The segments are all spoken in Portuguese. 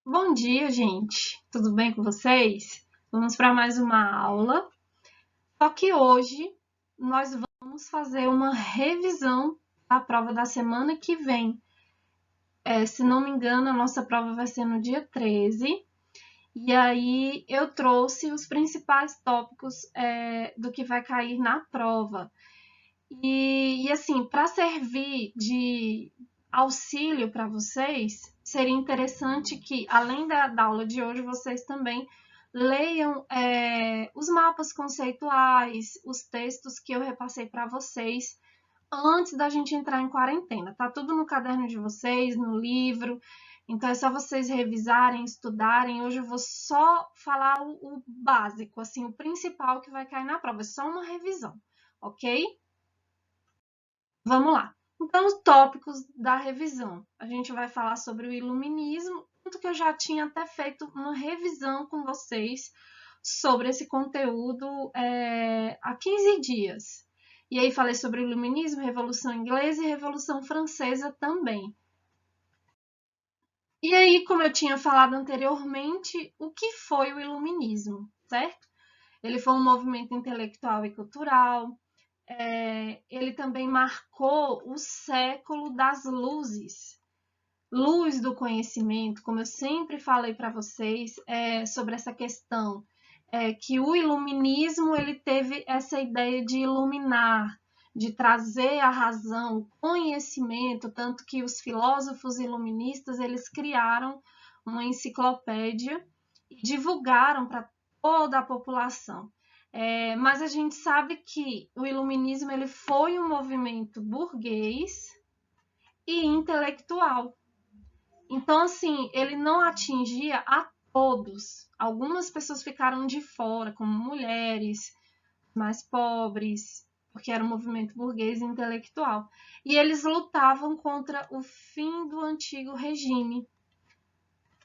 Bom dia, gente. Tudo bem com vocês? Vamos para mais uma aula. Só que hoje nós vamos fazer uma revisão da prova da semana que vem. Se não me engano, a nossa prova vai ser no dia 13. E aí eu trouxe os principais tópicos do que vai cair na prova. E assim, para servir de auxílio para vocês, seria interessante que, além da aula de hoje, vocês também leiam os mapas conceituais, os textos que eu repassei para vocês antes da gente entrar em quarentena. Tá tudo no caderno de vocês, no livro. Então é só vocês revisarem, estudarem. Hoje eu vou só falar o básico, assim, o principal que vai cair na prova. É só uma revisão, ok? Vamos lá. Então, os tópicos da revisão. A gente vai falar sobre o iluminismo, tanto que eu já tinha até feito uma revisão com vocês sobre esse conteúdo há 15 dias. E aí falei sobre o iluminismo, Revolução Inglesa e Revolução Francesa também. E aí, como eu tinha falado anteriormente, o que foi o iluminismo, certo? Ele foi um movimento intelectual e cultural. Ele também marcou o século das luzes, luz do conhecimento, como eu sempre falei para vocês sobre essa questão, que o iluminismo ele teve essa ideia de iluminar, de trazer a razão, o conhecimento, tanto que os filósofos iluministas eles criaram uma enciclopédia e divulgaram para toda a população. Mas a gente sabe que o iluminismo ele foi um movimento burguês e intelectual. Então, assim, ele não atingia a todos. Algumas pessoas ficaram de fora, como mulheres, mais pobres, porque era um movimento burguês e intelectual. E eles lutavam contra o fim do antigo regime,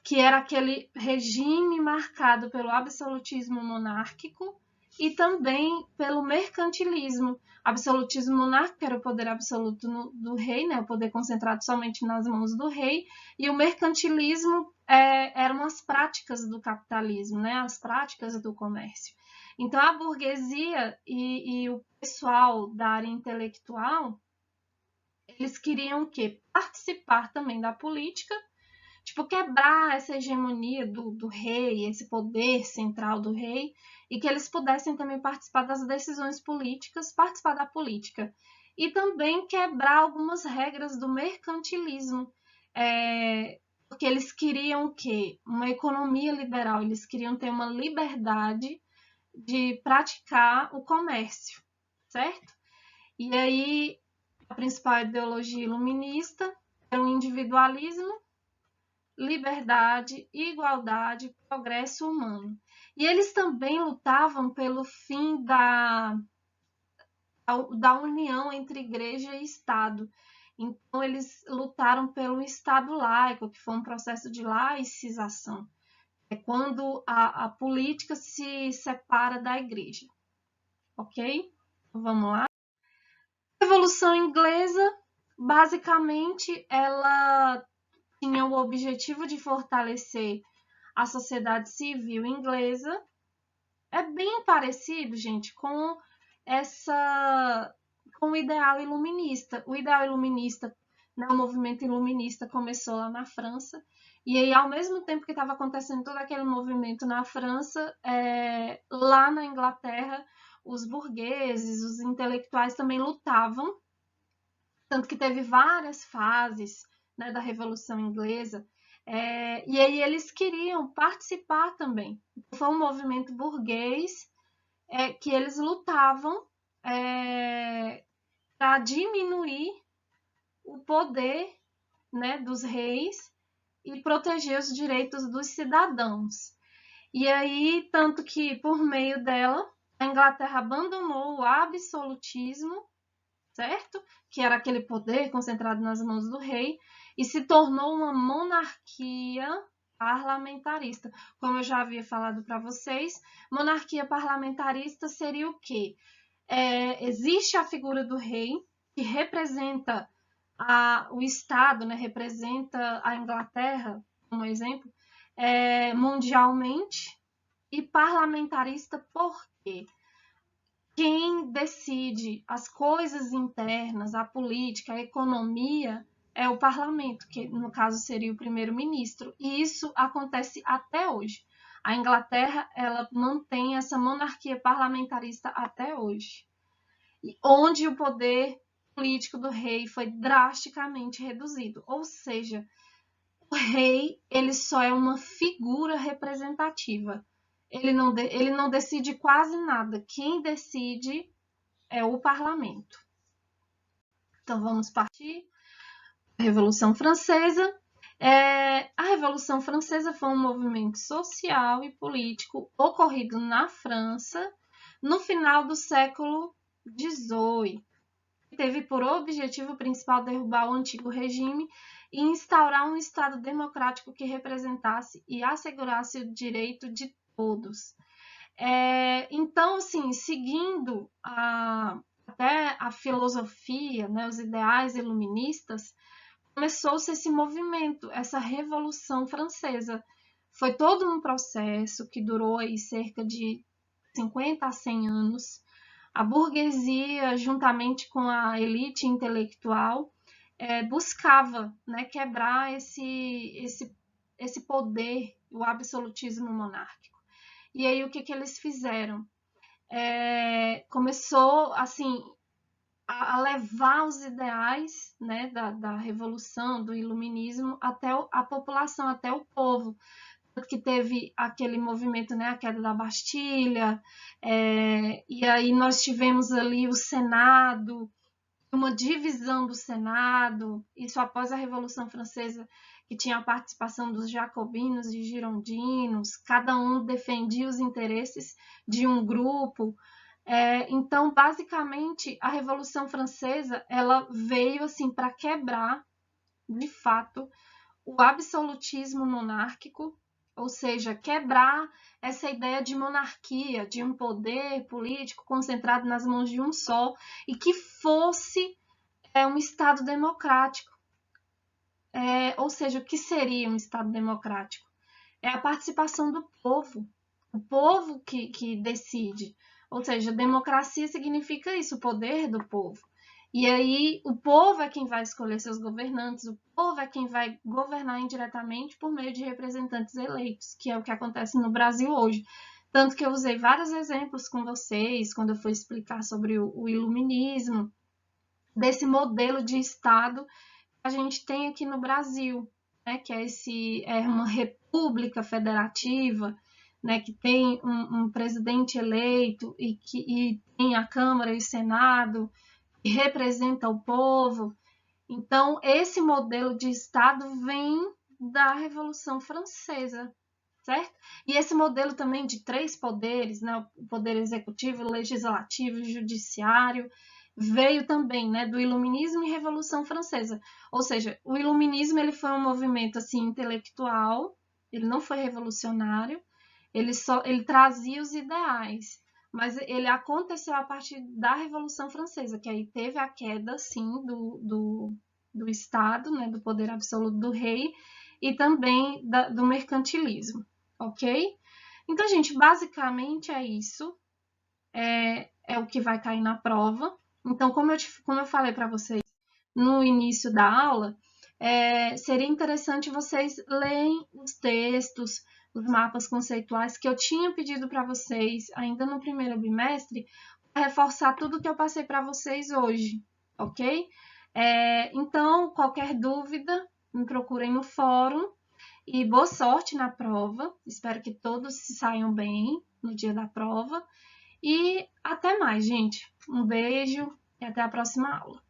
que era aquele regime marcado pelo absolutismo monárquico e também pelo mercantilismo. Absolutismo monárquico era o poder absoluto do rei, né, o poder concentrado somente nas mãos do rei, e o mercantilismo eram as práticas do capitalismo, né, as práticas do comércio. Então, a burguesia e o pessoal da área intelectual, eles queriam o quê? Participar também da política, tipo, quebrar essa hegemonia do rei, esse poder central do rei, e que eles pudessem também participar das decisões políticas, participar da política. E também quebrar algumas regras do mercantilismo, porque eles queriam o quê? Uma economia liberal, eles queriam ter uma liberdade de praticar o comércio, certo? E aí, a principal ideologia iluminista era o individualismo, liberdade, igualdade, progresso humano. E eles também lutavam pelo fim da união entre igreja e Estado. Então, eles lutaram pelo Estado laico, que foi um processo de laicização. É quando a política se separa da igreja. Ok? Então, vamos lá. A Revolução Inglesa, basicamente, ela tinha o objetivo de fortalecer a sociedade civil inglesa. É bem parecido, gente, com o ideal iluminista. O ideal iluminista, né, o movimento iluminista começou lá na França, e aí, ao mesmo tempo que estava acontecendo todo aquele movimento na França, lá na Inglaterra, os burgueses, os intelectuais também lutavam, tanto que teve várias fases, né, da Revolução Inglesa, e aí eles queriam participar também. Foi um movimento burguês que eles lutavam para diminuir o poder, né, dos reis e proteger os direitos dos cidadãos. E aí, tanto que por meio dela, a Inglaterra abandonou o absolutismo, certo? Que era aquele poder concentrado nas mãos do rei, e se tornou uma monarquia parlamentarista. Como eu já havia falado para vocês, monarquia parlamentarista seria o quê? Existe a figura do rei, que representa o Estado, né, representa a Inglaterra, como exemplo, mundialmente, e parlamentarista porque quem decide as coisas internas, a política, a economia, é o parlamento, que no caso seria o primeiro-ministro, e isso acontece até hoje. A Inglaterra, ela mantém essa monarquia parlamentarista até hoje, onde o poder político do rei foi drasticamente reduzido, ou seja, o rei ele só é uma figura representativa. Ele não decide quase nada. Quem decide é o parlamento. Então vamos partir. Revolução Francesa. A Revolução Francesa foi um movimento social e político ocorrido na França no final do século XVIII. Teve por objetivo principal derrubar o antigo regime e instaurar um Estado democrático que representasse e assegurasse o direito de todos. Então, assim, seguindo até a filosofia, né, os ideais iluministas, começou-se esse movimento, essa Revolução Francesa. Foi todo um processo que durou aí cerca de 50 a 100 anos. A burguesia, juntamente com a elite intelectual, buscava, né, quebrar esse poder, o absolutismo monárquico. E aí o que eles fizeram? Começou assim a levar os ideais, né, da revolução, do iluminismo até a população, até o povo, que teve aquele movimento, né, a queda da Bastilha, e aí nós tivemos ali o Senado, uma divisão do Senado, isso após a Revolução Francesa, que tinha a participação dos jacobinos e girondinos, cada um defendia os interesses de um grupo. Então, basicamente, a Revolução Francesa ela veio assim para quebrar, de fato, o absolutismo monárquico, ou seja, quebrar essa ideia de monarquia, de um poder político concentrado nas mãos de um só, e que fosse um Estado democrático. Ou seja, o que seria um Estado democrático? É a participação do povo, o povo que decide. Ou seja, democracia significa isso, o poder do povo. E aí o povo é quem vai escolher seus governantes, o povo é quem vai governar indiretamente por meio de representantes eleitos, que é o que acontece no Brasil hoje. Tanto que eu usei vários exemplos com vocês quando eu fui explicar sobre o iluminismo, desse modelo de Estado que a gente tem aqui no Brasil, né, que é uma república federativa, né, que tem um presidente eleito e tem a Câmara e o Senado, que representa o povo. Então, esse modelo de Estado vem da Revolução Francesa, certo? E esse modelo também de 3 poderes, né, o poder executivo, legislativo e judiciário, veio também, né, do Iluminismo e Revolução Francesa. Ou seja, o Iluminismo ele foi um movimento assim intelectual, ele não foi revolucionário, ele trazia os ideais, mas ele aconteceu a partir da Revolução Francesa, que aí teve a queda, sim, do Estado, né, do poder absoluto do rei, e também do mercantilismo, ok? Então, gente, basicamente é isso, é o que vai cair na prova. Então, como eu falei para vocês no início da aula, seria interessante vocês lerem os textos, os mapas conceituais que eu tinha pedido para vocês ainda no primeiro bimestre, para reforçar tudo que eu passei para vocês hoje, ok? Então, qualquer dúvida, me procurem no fórum e boa sorte na prova. Espero que todos se saiam bem no dia da prova. E até mais, gente. Um beijo e até a próxima aula.